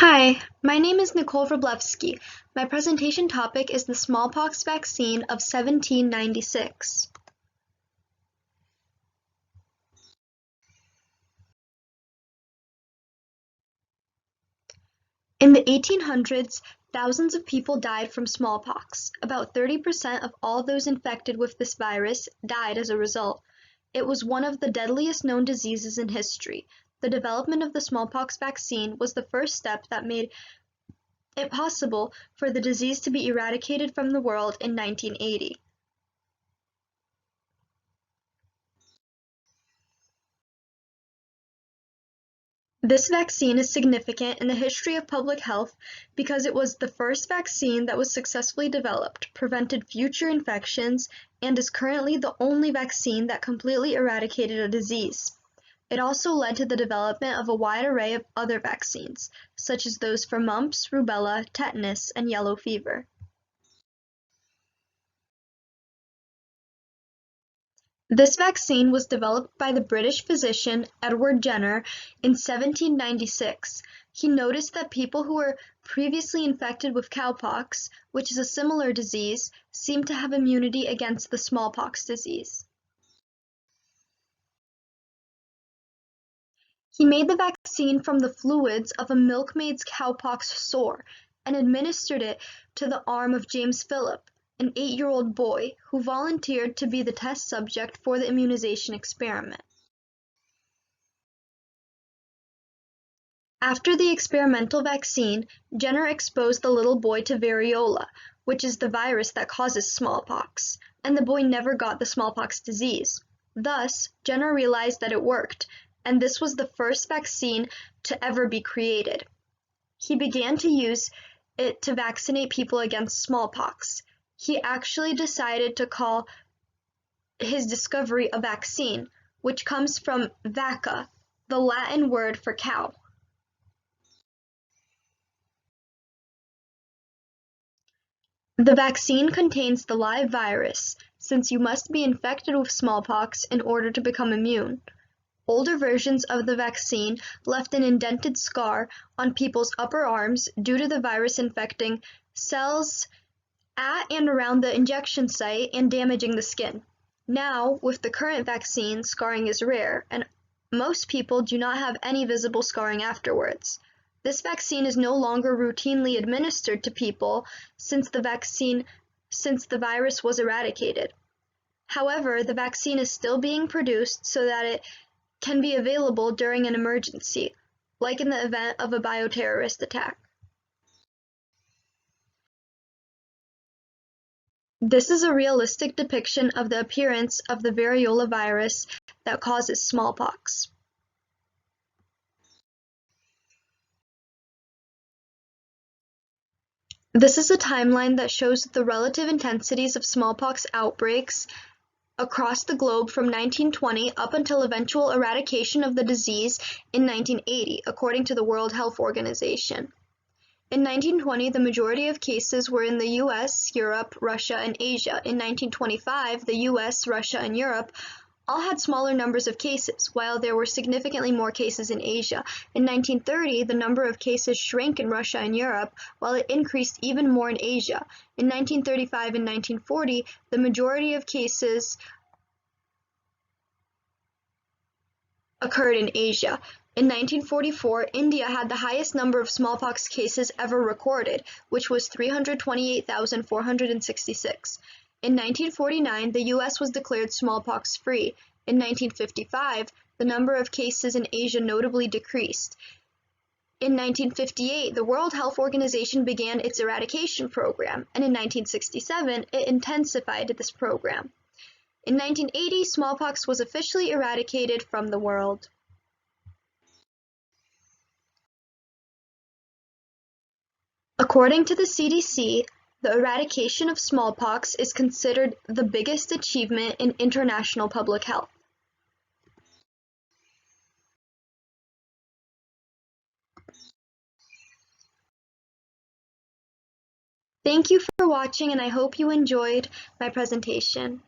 Hi, my name is Nicole Wroblewski. My presentation topic is the smallpox vaccine of 1796. In the 1800s, thousands of people died from smallpox. About 30% of all those infected with this virus died as a result. It was one of the deadliest known diseases in history. The development of the smallpox vaccine was the first step that made it possible for the disease to be eradicated from the world in 1980. This vaccine is significant in the history of public health because it was the first vaccine that was successfully developed, prevented future infections, and is currently the only vaccine that completely eradicated a disease. It also led to the development of a wide array of other vaccines, such as those for mumps, rubella, tetanus, and yellow fever. This vaccine was developed by the British physician Edward Jenner in 1796. He noticed that people who were previously infected with cowpox, which is a similar disease, seemed to have immunity against the smallpox disease. He made the vaccine from the fluids of a milkmaid's cowpox sore and administered it to the arm of James Phillip, an 8-year-old boy who volunteered to be the test subject for the immunization experiment. After the experimental vaccine, Jenner exposed the little boy to variola, which is the virus that causes smallpox, and the boy never got the smallpox disease. Thus, Jenner realized that it worked, and this was the first vaccine to ever be created. He began to use it to vaccinate people against smallpox. He actually decided to call his discovery a vaccine, which comes from vacca, the Latin word for cow. The vaccine contains the live virus, since you must be infected with smallpox in order to become immune. Older versions of the vaccine left an indented scar on people's upper arms due to the virus infecting cells at and around the injection site and damaging the skin. Now, with the current vaccine, scarring is rare, and most people do not have any visible scarring afterwards. This vaccine is no longer routinely administered to people since the virus was eradicated. However, the vaccine is still being produced so that it can be available during an emergency, like in the event of a bioterrorist attack. This is a realistic depiction of the appearance of the variola virus that causes smallpox. This is a timeline that shows the relative intensities of smallpox outbreaks across the globe from 1920 up until eventual eradication of the disease in 1980, according to the World Health Organization. In 1920, the majority of cases were in the US, Europe, Russia, and Asia. In 1925, the US, Russia, and Europe all had smaller numbers of cases, while there were significantly more cases in Asia. In 1930, the number of cases shrank in Russia and Europe, while it increased even more in Asia. In 1935 and 1940, the majority of cases occurred in Asia. In 1944, India had the highest number of smallpox cases ever recorded, which was 328,466. In 1949, the US was declared smallpox-free. In 1955, the number of cases in Asia notably decreased. In 1958, the World Health Organization began its eradication program, and in 1967, it intensified this program. In 1980, smallpox was officially eradicated from the world. According to the CDC, the eradication of smallpox is considered the biggest achievement in international public health. Thank you for watching, and I hope you enjoyed my presentation.